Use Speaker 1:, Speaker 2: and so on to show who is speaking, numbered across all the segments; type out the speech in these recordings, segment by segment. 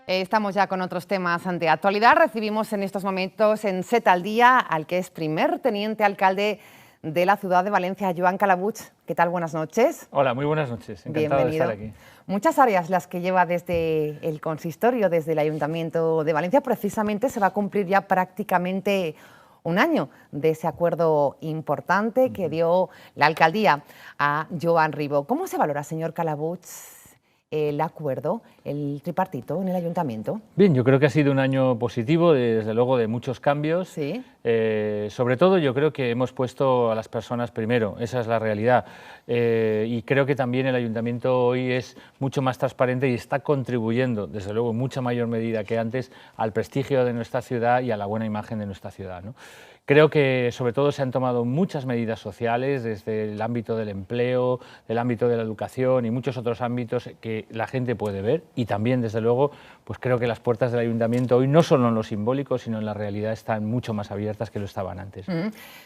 Speaker 1: Estamos ya con otros temas de actualidad. Recibimos en estos momentos en Set al Día al que es primer teniente alcalde de la ciudad de Valencia, Joan Calabuig. ¿Qué tal? Buenas noches.
Speaker 2: Hola, muy buenas noches. Encantado de estar aquí.
Speaker 1: Muchas áreas las que lleva desde el consistorio, desde el Ayuntamiento de Valencia. Precisamente se va a cumplir ya prácticamente un año de ese acuerdo importante que dio la alcaldía a Joan Ribó. ¿Cómo se valora, señor Calabuig, el acuerdo, el tripartito en el ayuntamiento?
Speaker 2: Bien, yo creo que ha sido un año positivo, desde luego de muchos cambios.
Speaker 1: Sí.
Speaker 2: Sobre todo yo creo que hemos puesto a las personas primero, esa es la realidad. Y creo que también el ayuntamiento hoy es mucho más transparente y está contribuyendo, desde luego en mucha mayor medida que antes, al prestigio de nuestra ciudad y a la buena imagen de nuestra ciudad, ¿no? Creo que sobre todo se han tomado muchas medidas sociales desde el ámbito del empleo, del ámbito de la educación y muchos otros ámbitos que la gente puede ver, y también desde luego pues creo que las puertas del ayuntamiento hoy no solo en lo simbólico sino en la realidad están mucho más abiertas que lo estaban antes.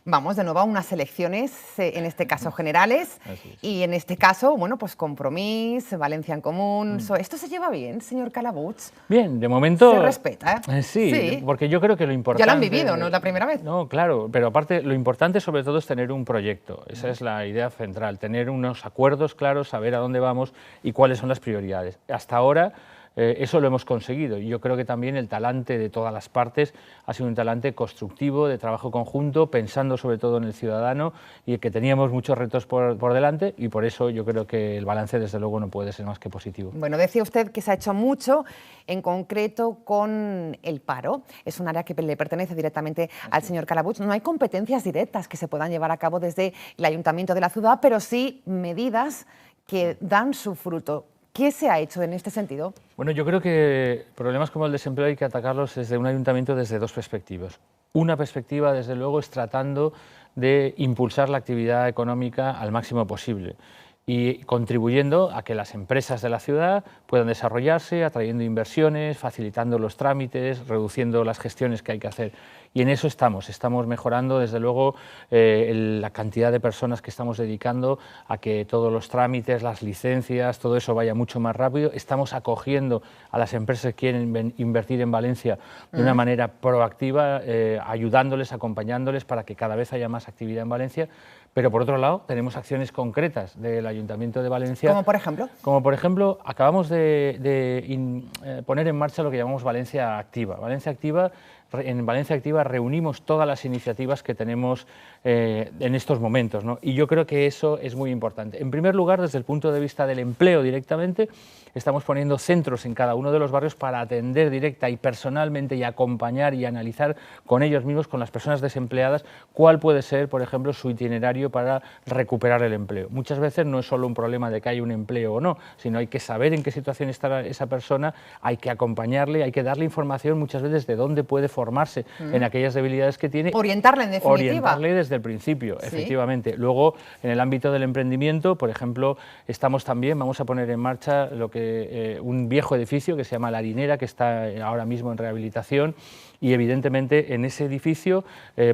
Speaker 1: Vamos de nuevo a unas elecciones, en este caso generales, y en este caso, bueno, pues Compromís, Valencia en Común. ¿Esto se lleva bien, señor Calabuig?
Speaker 2: Bien, de momento...
Speaker 1: ¿Se respeta?
Speaker 2: Sí, porque yo creo que lo importante...
Speaker 1: Ya lo han vivido, no es la primera vez.
Speaker 2: No, claro, pero aparte lo importante sobre todo es tener un proyecto, esa es la idea central, tener unos acuerdos claros, saber a dónde vamos y cuáles son las prioridades. Hasta ahora eso lo hemos conseguido y yo creo que también el talante de todas las partes ha sido un talante constructivo, de trabajo conjunto, pensando sobre todo en el ciudadano y que teníamos muchos retos por delante, y por eso yo creo que el balance desde luego no puede ser más que positivo.
Speaker 1: Bueno, decía usted que se ha hecho mucho, en concreto con el paro. Es un área que le pertenece directamente al señor Calabuig. No hay competencias directas que se puedan llevar a cabo desde el ayuntamiento de la ciudad, pero sí medidas que dan su fruto. ¿Qué se ha hecho en este sentido?
Speaker 2: Bueno, yo creo que problemas como el desempleo hay que atacarlos desde un ayuntamiento desde dos perspectivas. Una perspectiva, desde luego, es tratando de impulsar la actividad económica al máximo posible y contribuyendo a que las empresas de la ciudad puedan desarrollarse, atrayendo inversiones, facilitando los trámites, reduciendo las gestiones que hay que hacer. Y en eso estamos mejorando desde luego la cantidad de personas que estamos dedicando a que todos los trámites, las licencias, todo eso vaya mucho más rápido. Estamos acogiendo a las empresas que quieren invertir en Valencia de una manera proactiva, ayudándoles, acompañándoles para que cada vez haya más actividad en Valencia. Pero por otro lado tenemos acciones concretas del Ayuntamiento de Valencia.
Speaker 1: ¿Como por ejemplo?
Speaker 2: Como por ejemplo, acabamos de poner en marcha lo que llamamos Valencia Activa. En Valencia Activa reunimos todas las iniciativas que tenemos en estos momentos, ¿no? Y yo creo que eso es muy importante. En primer lugar, desde el punto de vista del empleo directamente, estamos poniendo centros en cada uno de los barrios para atender directa y personalmente y acompañar y analizar con ellos mismos, con las personas desempleadas, cuál puede ser, por ejemplo, su itinerario para recuperar el empleo. Muchas veces no es solo un problema de que haya un empleo o no, sino hay que saber en qué situación está esa persona, hay que acompañarle, hay que darle información muchas veces de dónde puede formarse en aquellas debilidades que tiene.
Speaker 1: Orientarle, en definitiva.
Speaker 2: Orientarle desde el principio, ¿sí? Efectivamente. Luego, en el ámbito del emprendimiento, por ejemplo, vamos a poner en marcha un viejo edificio que se llama La Harinera, que está ahora mismo en rehabilitación, y evidentemente en ese edificio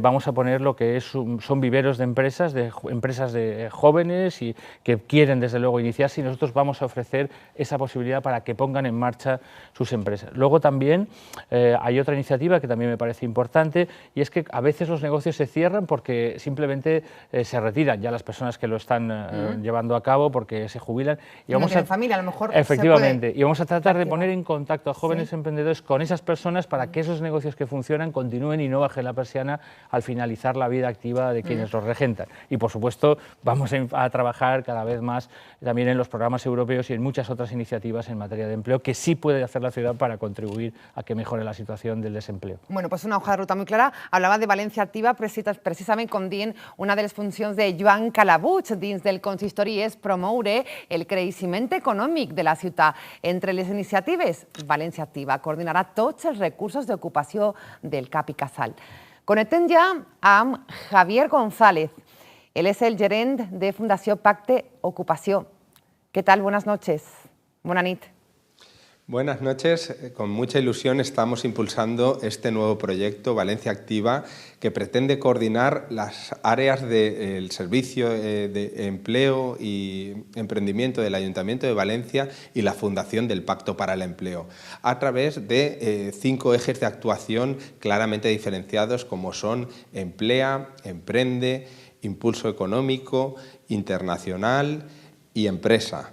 Speaker 2: vamos a poner lo que son viveros de empresas de jóvenes y que quieren desde luego iniciarse, y nosotros vamos a ofrecer esa posibilidad para que pongan en marcha sus empresas. Luego también hay otra iniciativa que también me parece importante, y es que a veces los negocios se cierran porque simplemente se retiran ya las personas que lo están llevando a cabo porque se jubilan.
Speaker 1: Y vamos a familia, a lo mejor.
Speaker 2: Efectivamente, y vamos a tratar de poner en contacto a jóvenes emprendedores con esas personas para que esos negocios que funcionan continúen y no bajen la persiana al finalizar la vida activa de quienes los regentan. Y por supuesto vamos a trabajar cada vez más también en los programas europeos y en muchas otras iniciativas en materia de empleo que sí puede hacer la ciudad para contribuir a que mejore la situación del desempleo.
Speaker 1: Bueno, pues una hoja de ruta muy clara. Hablava de València Activa, precisament com dient una de les funcions de Joan Calabuig dins del consistori és promoure el creixement econòmic de la ciutat. Entre les iniciatives, València Activa coordinarà tots els recursos d'ocupació del CAP i Casal. Connectem ja amb Javier González. Él es el gerent de Fundació Pacte Ocupació. ¿Qué tal? Buenas noches. Buena nit.
Speaker 3: Buenas noches. Con mucha ilusión estamos impulsando este nuevo proyecto, Valencia Activa, que pretende coordinar las áreas del servicio de empleo y emprendimiento del Ayuntamiento de Valencia y la Fundación del Pacto para el Empleo, a través de 5 ejes de actuación claramente diferenciados, como son Emplea, Emprende, Impulso Económico, Internacional y Empresa.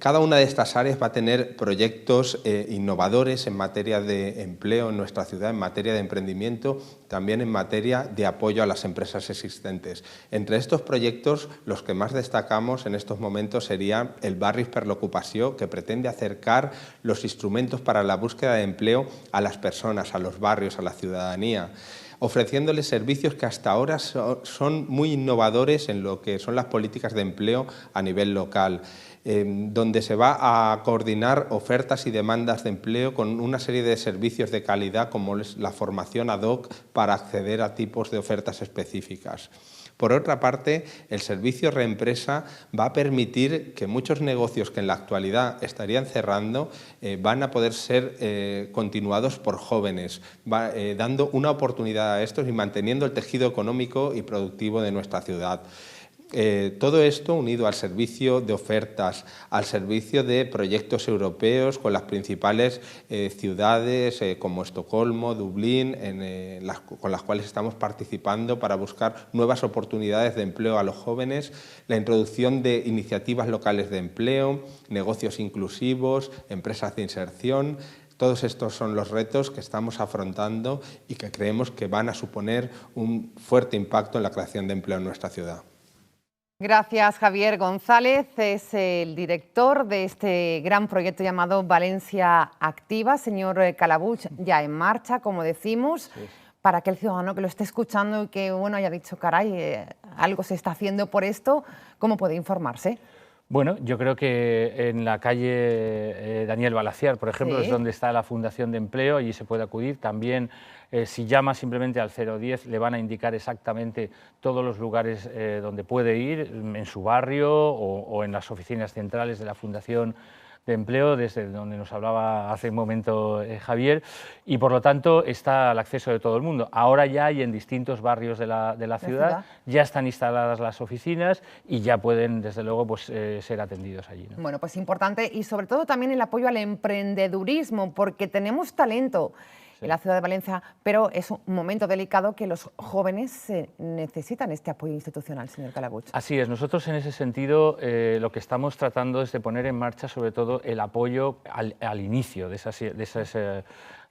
Speaker 3: Cada una de estas áreas va a tener proyectos innovadores en materia de empleo en nuestra ciudad, en materia de emprendimiento, también en materia de apoyo a las empresas existentes. Entre estos proyectos, los que más destacamos en estos momentos sería el Barris per l'Ocupació, que pretende acercar los instrumentos para la búsqueda de empleo a las personas, a los barrios, a la ciudadanía, ofreciéndoles servicios que hasta ahora son muy innovadores en lo que son las políticas de empleo a nivel local, donde se va a coordinar ofertas y demandas de empleo con una serie de servicios de calidad como es la formación ad hoc para acceder a tipos de ofertas específicas. Por otra parte, el servicio Reempresa va a permitir que muchos negocios que en la actualidad estarían cerrando van a poder ser continuados por jóvenes, dando una oportunidad a estos y manteniendo el tejido económico y productivo de nuestra ciudad. Todo esto unido al servicio de ofertas, al servicio de proyectos europeos con las principales ciudades como Estocolmo, Dublín, con las cuales estamos participando para buscar nuevas oportunidades de empleo a los jóvenes, la introducción de iniciativas locales de empleo, negocios inclusivos, empresas de inserción. Todos estos son los retos que estamos afrontando y que creemos que van a suponer un fuerte impacto en la creación de empleo en nuestra ciudad.
Speaker 1: Gracias, Javier González. Es el director de este gran proyecto llamado Valencia Activa. Señor Calabuig, ya en marcha, como decimos, sí, para aquel ciudadano que lo esté escuchando y que haya dicho, caray, algo se está haciendo por esto, ¿cómo puede informarse?
Speaker 2: Bueno, yo creo que en la calle Daniel Balaciar, por ejemplo, sí, es donde está la Fundación de Empleo, allí se puede acudir. También, si llama simplemente al 010, le van a indicar exactamente todos los lugares donde puede ir, en su barrio o en las oficinas centrales de la Fundación de Empleo, desde donde nos hablaba hace un momento Javier, y por lo tanto está al acceso de todo el mundo. Ahora ya hay en distintos barrios de la ciudad, ya están instaladas las oficinas y ya pueden, desde luego, pues, ser atendidos allí, ¿no?
Speaker 1: Bueno, pues importante, y sobre todo también el apoyo al emprendedurismo, porque tenemos talento en la ciudad de Valencia, pero es un momento delicado que los jóvenes necesitan este apoyo institucional, señor Calabuig.
Speaker 2: Así es, nosotros en ese sentido lo que estamos tratando es de poner en marcha sobre todo el apoyo al inicio de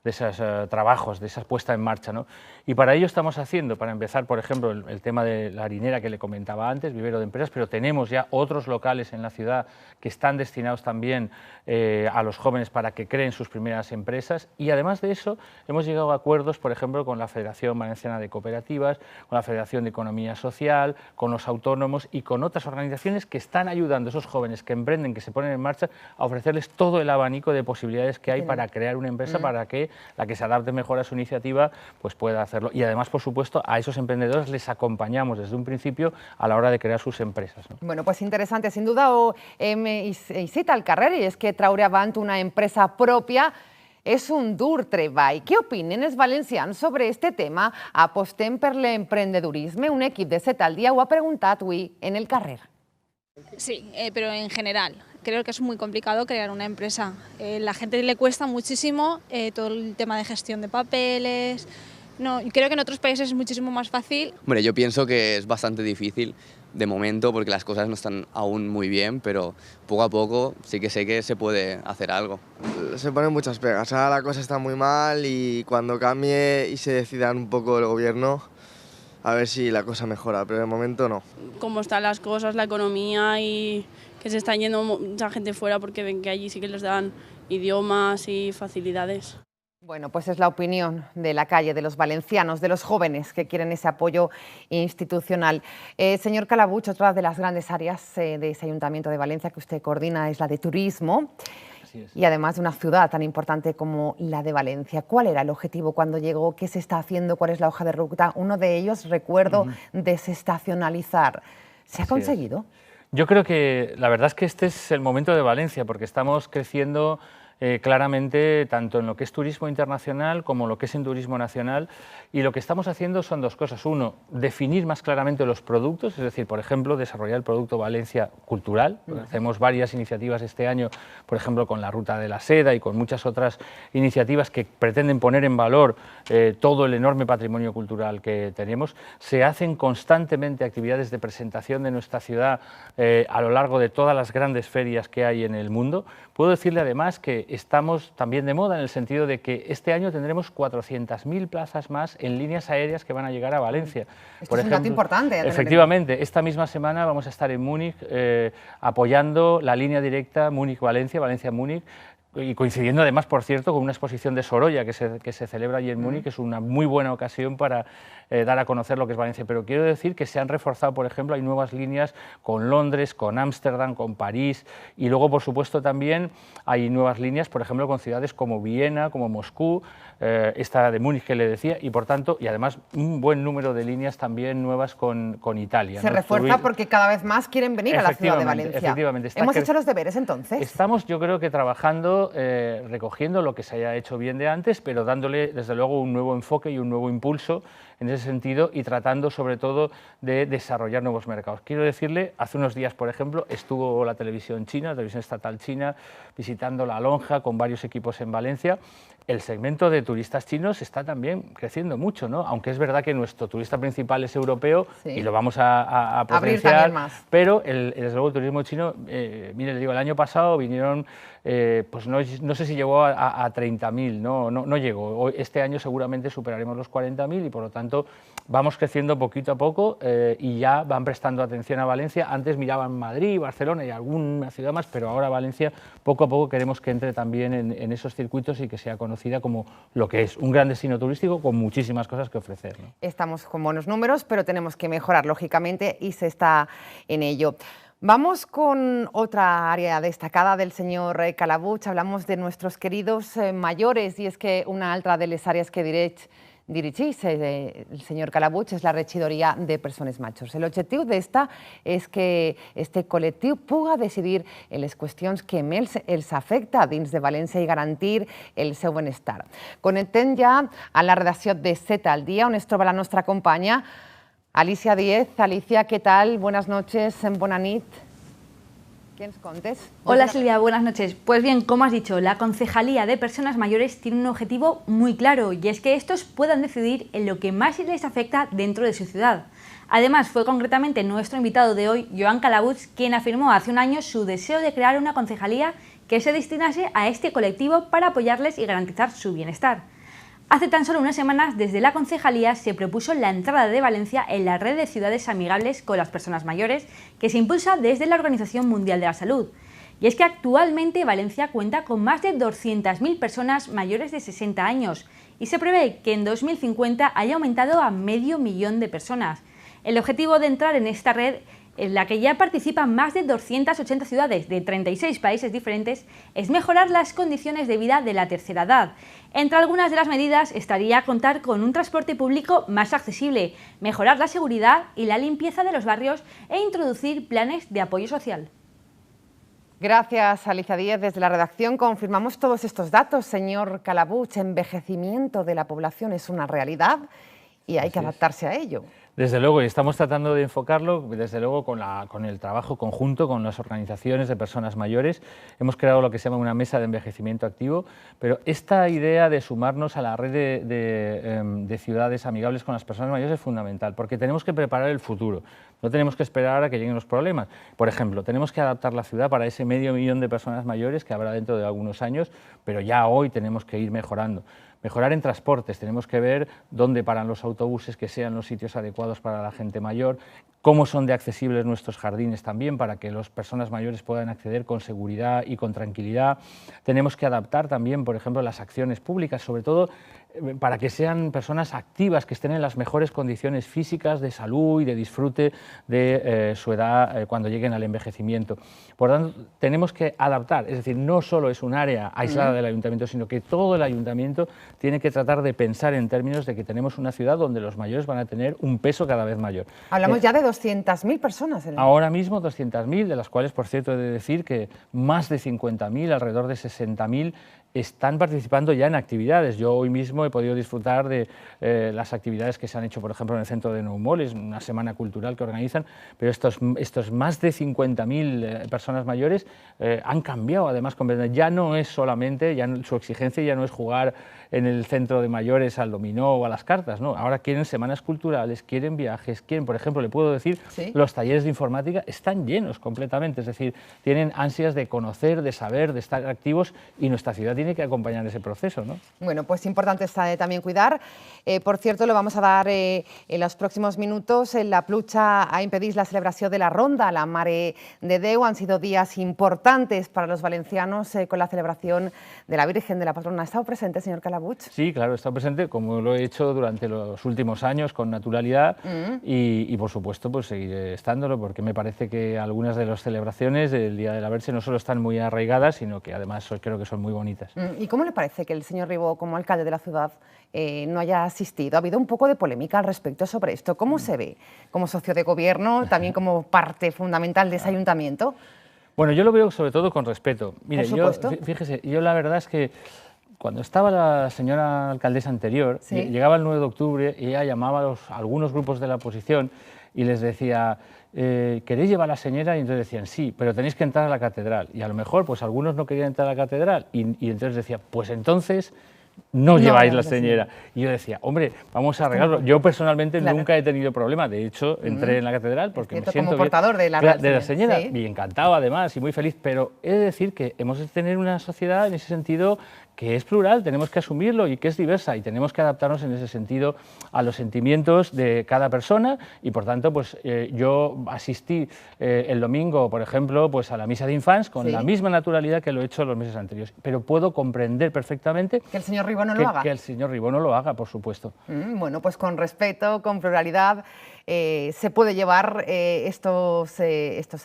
Speaker 2: esos trabajos, de esa puesta en marcha, ¿no? Y para ello estamos haciendo, para empezar, por ejemplo, el tema de la harinera que le comentaba antes, vivero de empresas, pero tenemos ya otros locales en la ciudad que están destinados también a los jóvenes para que creen sus primeras empresas, y además de eso hemos llegado a acuerdos, por ejemplo, con la Federación Valenciana de Cooperativas, con la Federación de Economía Social, con los autónomos y con otras organizaciones que están ayudando a esos jóvenes que emprenden, que se ponen en marcha, a ofrecerles todo el abanico de posibilidades que hay para crear una empresa, para que la que se adapte mejor a su iniciativa pues pueda hacerlo. Y además, por supuesto, a esos emprendedores les acompañamos desde un principio a la hora de crear sus empresas, ¿no?
Speaker 1: Bueno, pues interesante, sin duda, y cita al carrer, y es que traure avant una empresa pròpia és un dur treball. Què opinen els valencians sobre este tema? Apostem per l'emprendedurisme? Un equip de 7 al dia ho ha preguntat avui en el carrer.
Speaker 4: Sí, pero en general. Creo que es muy complicado crear una empresa. La gente le cuesta muchísimo todo el tema de gestión de papeles. No, creo que en otros países es muchísimo más fácil.
Speaker 5: Hombre, yo pienso que es bastante difícil de momento porque las cosas no están aún muy bien, pero poco a poco sí que sé que se puede hacer algo.
Speaker 6: Se ponen muchas pegas. Ahora la cosa está muy mal y cuando cambie y se decidan un poco el gobierno, a ver si la cosa mejora, pero de momento no.
Speaker 7: Cómo están las cosas, la economía y que se están yendo mucha gente fuera porque ven que allí sí que les dan idiomas y facilidades.
Speaker 1: Bueno, pues es la opinión de la calle, de los valencianos, de los jóvenes que quieren ese apoyo institucional. Señor Calabuig, otra de las grandes áreas de ese Ayuntamiento de Valencia que usted coordina es la de turismo. Así es. Y además de una ciudad tan importante como la de Valencia. ¿Cuál era el objetivo cuando llegó? ¿Qué se está haciendo? ¿Cuál es la hoja de ruta? Uno de ellos, recuerdo, desestacionalizar. ¿Se ha conseguido?
Speaker 2: Yo creo que la verdad es que este es el momento de Valencia, porque estamos creciendo claramente tanto en lo que es turismo internacional como lo que es en turismo nacional, y lo que estamos haciendo son dos cosas. Uno, definir más claramente los productos, es decir, por ejemplo, desarrollar el producto Valencia cultural. Hacemos varias iniciativas este año, por ejemplo, con la Ruta de la Seda y con muchas otras iniciativas que pretenden poner en valor todo el enorme patrimonio cultural que tenemos. Se hacen constantemente actividades de presentación de nuestra ciudad a lo largo de todas las grandes ferias que hay en el mundo. Puedo decirle además que estamos también de moda en el sentido de que este año tendremos 400.000 plazas más en líneas aéreas que van a llegar a Valencia.
Speaker 1: Esto es un dato importante.
Speaker 2: Efectivamente, esta misma semana vamos a estar en Múnich apoyando la línea directa Múnich-Valencia, Valencia-Múnich, y coincidiendo además, por cierto, con una exposición de Sorolla que se celebra allí en Múnich, que es una muy buena ocasión para dar a conocer lo que es Valencia. Pero quiero decir que se han reforzado, por ejemplo, hay nuevas líneas con Londres, con Ámsterdam, con París, y luego, por supuesto, también hay nuevas líneas, por ejemplo, con ciudades como Viena, como Moscú, esta de Múnich que le decía, y por tanto, y además un buen número de líneas también nuevas con Italia.
Speaker 1: Se refuerza porque cada vez más quieren venir a la ciudad de Valencia.
Speaker 2: Efectivamente.
Speaker 1: ¿Hemos hecho los deberes entonces?
Speaker 2: Estamos, yo creo que trabajando, recogiendo lo que se haya hecho bien de antes, pero dándole desde luego un nuevo enfoque y un nuevo impulso en ese sentido, y tratando sobre todo de desarrollar nuevos mercados. Quiero decirle, hace unos días, por ejemplo, estuvo la televisión china, la televisión estatal china, visitando La Lonja con varios equipos en Valencia. El segmento de turistas chinos está también creciendo mucho, ¿no? Aunque es verdad que nuestro turista principal es europeo, sí, y lo vamos a potenciar, pero desde luego el turismo chino, mire, le digo, el año pasado vinieron, pues no sé si llegó a 30.000, no llegó. Este año seguramente superaremos los 40.000 y por lo tanto vamos creciendo poquito a poco y ya van prestando atención a Valencia. Antes miraban Madrid, Barcelona y alguna ciudad más, pero ahora Valencia poco a poco queremos que entre también en esos circuitos y que sea conocida como lo que es, un gran destino turístico con muchísimas cosas que ofrecer, ¿no?
Speaker 1: Estamos con buenos números, pero tenemos que mejorar, lógicamente, y se está en ello. Vamos con otra área destacada del señor Calabuig. Hablamos de nuestros queridos mayores, y es que una altra de les àrees que dirigeix el señor Calabuig és la regidoria de persones majors. L'objectiu d'esta és que este col·lectiu puga decidir en les qüestions que més els afecta dins de València i garantir el seu benestar. Connectem ja a la redacció de Z al Dia, on es troba la nostra companya Alicia Díez. Alicia, ¿qué tal? Buenas noches, bona nit. ¿Qué nos contes?
Speaker 8: Hola Silvia, buenas noches. Pues bien, como has dicho, la Concejalía de Personas Mayores tiene un objetivo muy claro, y es que estos puedan decidir en lo que más les afecta dentro de su ciudad. Además, fue concretamente nuestro invitado de hoy, Joan Calabuig, quien afirmó hace un año su deseo de crear una concejalía que se destinase a este colectivo para apoyarles y garantizar su bienestar. Hace tan solo unas semanas, desde la Concejalía se propuso la entrada de Valencia en la red de ciudades amigables con las personas mayores que se impulsa desde la Organización Mundial de la Salud. Y es que actualmente Valencia cuenta con más de 200.000 personas mayores de 60 años y se prevé que en 2050 haya aumentado a 500.000 de personas. El objetivo de entrar en esta red, en la que ya participan más de 280 ciudades de 36 países diferentes, es mejorar las condiciones de vida de la tercera edad. Entre algunas de las medidas estaría contar con un transporte público más accesible, mejorar la seguridad y la limpieza de los barrios e introducir planes de apoyo social.
Speaker 1: Gracias, Alicia Díez. Desde la redacción confirmamos todos estos datos. Señor Calabuig, envejecimiento de la población es una realidad y hay que adaptarse a ello.
Speaker 2: Desde luego, y estamos tratando de enfocarlo, desde luego, con el trabajo conjunto con las organizaciones de personas mayores. Hemos creado lo que se llama una mesa de envejecimiento activo, pero esta idea de sumarnos a la red de ciudades amigables con las personas mayores es fundamental, porque tenemos que preparar el futuro, no tenemos que esperar a que lleguen los problemas. Por ejemplo, tenemos que adaptar la ciudad para ese 500.000 de personas mayores que habrá dentro de algunos años, pero ya hoy tenemos que ir mejorando. Mejorar en transportes, tenemos que ver dónde paran los autobuses, que sean los sitios adecuados para la gente mayor, cómo son de accesibles nuestros jardines también para que las personas mayores puedan acceder con seguridad y con tranquilidad. Tenemos que adaptar también, por ejemplo, las acciones públicas, sobre todo para que sean personas activas, que estén en las mejores condiciones físicas, de salud y de disfrute de su edad cuando lleguen al envejecimiento. Por tanto, tenemos que adaptar, es decir, no solo es un área aislada del ayuntamiento, sino que todo el ayuntamiento tiene que tratar de pensar en términos de que tenemos una ciudad donde los mayores van a tener un peso cada vez mayor.
Speaker 1: Hablamos ya de 200.000 personas.
Speaker 2: Ahora mismo 200.000, de las cuales, por cierto, he de decir que más de 50.000, alrededor de 60.000, están participando ya en actividades. Yo hoy mismo he podido disfrutar de las actividades que se han hecho, por ejemplo, en el centro de Nou Mall, es una semana cultural que organizan, pero estos más de 50.000 personas mayores han cambiado, además, ya no es solamente, su exigencia ya no es jugar en el centro de mayores al dominó o a las cartas, ¿no? Ahora quieren semanas culturales, quieren viajes, quieren, por ejemplo, le puedo decir, ¿sí? Los talleres de informática están llenos completamente, es decir, tienen ansias de conocer, de saber, de estar activos, y nuestra ciudad tiene que acompañar ese proceso, ¿no?
Speaker 1: Bueno, pues importante está también cuidar. Por cierto, lo vamos a dar en los próximos minutos. En la Pluja ha impedit la celebració de la Ronda a la Mare de Déu. Han sido días importantes para los valencianos con la celebración de la Virgen de la Patrona. ¿Ha estado presente, señor Calabuig?
Speaker 2: Sí, claro, he estado presente, como lo he hecho durante los últimos años, con naturalidad, y por supuesto pues seguiré estándolo, porque me parece que algunas de las celebraciones del Día de la Verge no solo están muy arraigadas, sino que además creo que son muy bonitas.
Speaker 1: ¿Y cómo le parece que el señor Ribó, como alcalde de la ciudad, no haya asistido? Ha habido un poco de polémica al respecto sobre esto. ¿Cómo se ve como socio de gobierno, también como parte fundamental de ese ayuntamiento?
Speaker 2: Bueno, yo lo veo sobre todo con respeto. Mire,
Speaker 1: fíjese,
Speaker 2: yo la verdad es que cuando estaba la señora alcaldesa anterior,
Speaker 1: ¿sí?
Speaker 2: Llegaba el 9 de octubre y ella llamaba a algunos grupos de la oposición y les decía, ¿queréis llevar a la señora? Y entonces decían, sí, pero tenéis que entrar a la catedral. Y a lo mejor pues algunos no querían entrar a la catedral y entonces decía, pues entonces no lleváis la señora. Y yo decía, hombre, vamos a arreglarlo. Yo personalmente nunca he tenido problema, de hecho entré en la catedral porque me siento
Speaker 1: como portador de la
Speaker 2: señora,
Speaker 1: ¿sí?
Speaker 2: Y encantado además y muy feliz, pero he de decir que hemos de tener una sociedad en ese sentido que es plural, tenemos que asumirlo, y que es diversa, y tenemos que adaptarnos en ese sentido a los sentimientos de cada persona, y por tanto pues yo asistí el domingo, por ejemplo, pues a la misa de infants con la misma naturalidad que lo he hecho los meses anteriores, pero puedo comprender perfectamente
Speaker 1: que el señor Ribó no lo haga.
Speaker 2: Que el señor Ribó no lo haga, por supuesto.
Speaker 1: Bueno, pues con respeto, con pluralidad, se puede llevar estos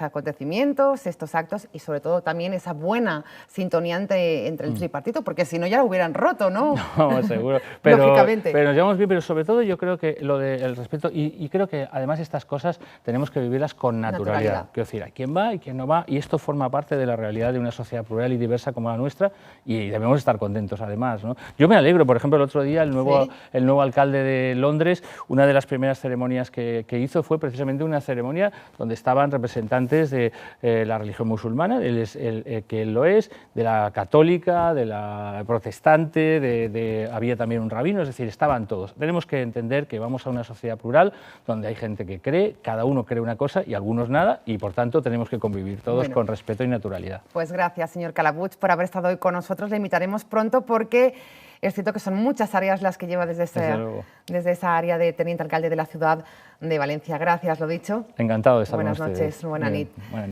Speaker 1: acontecimientos, estos actos, y sobre todo también esa buena sintonía entre el tripartito, porque si no ya lo hubieran roto, ¿no?
Speaker 2: No, seguro. Pero,
Speaker 1: lógicamente.
Speaker 2: Pero nos llevamos bien, pero sobre todo yo creo que lo del respeto, y creo que además estas cosas tenemos que vivirlas con naturalidad. Quiero decir, a quién va y quién no va, y esto forma parte de la realidad de una sociedad plural y diversa como la nuestra, y debemos estar contentos además, ¿no? Yo me alegro, por ejemplo, el otro día el nuevo alcalde de Londres, una de las primeras ceremonias que hizo fue precisamente una ceremonia donde estaban representantes de la religión musulmana, que él lo es, de la católica, de la protestante, había también un rabino, es decir, estaban todos. Tenemos que entender que vamos a una sociedad plural donde hay gente que cree, cada uno cree una cosa y algunos nada, y por tanto tenemos que convivir todos con respeto y naturalidad.
Speaker 1: Pues gracias, señor Calabuig, por haber estado hoy con nosotros. Le invitaremos pronto porque es cierto que son muchas áreas las que lleva desde esa área de teniente alcalde de la ciudad de Valencia. Gracias, lo dicho.
Speaker 2: Encantado de estar
Speaker 1: con ustedes.
Speaker 2: Buenas noches,
Speaker 1: buena nit.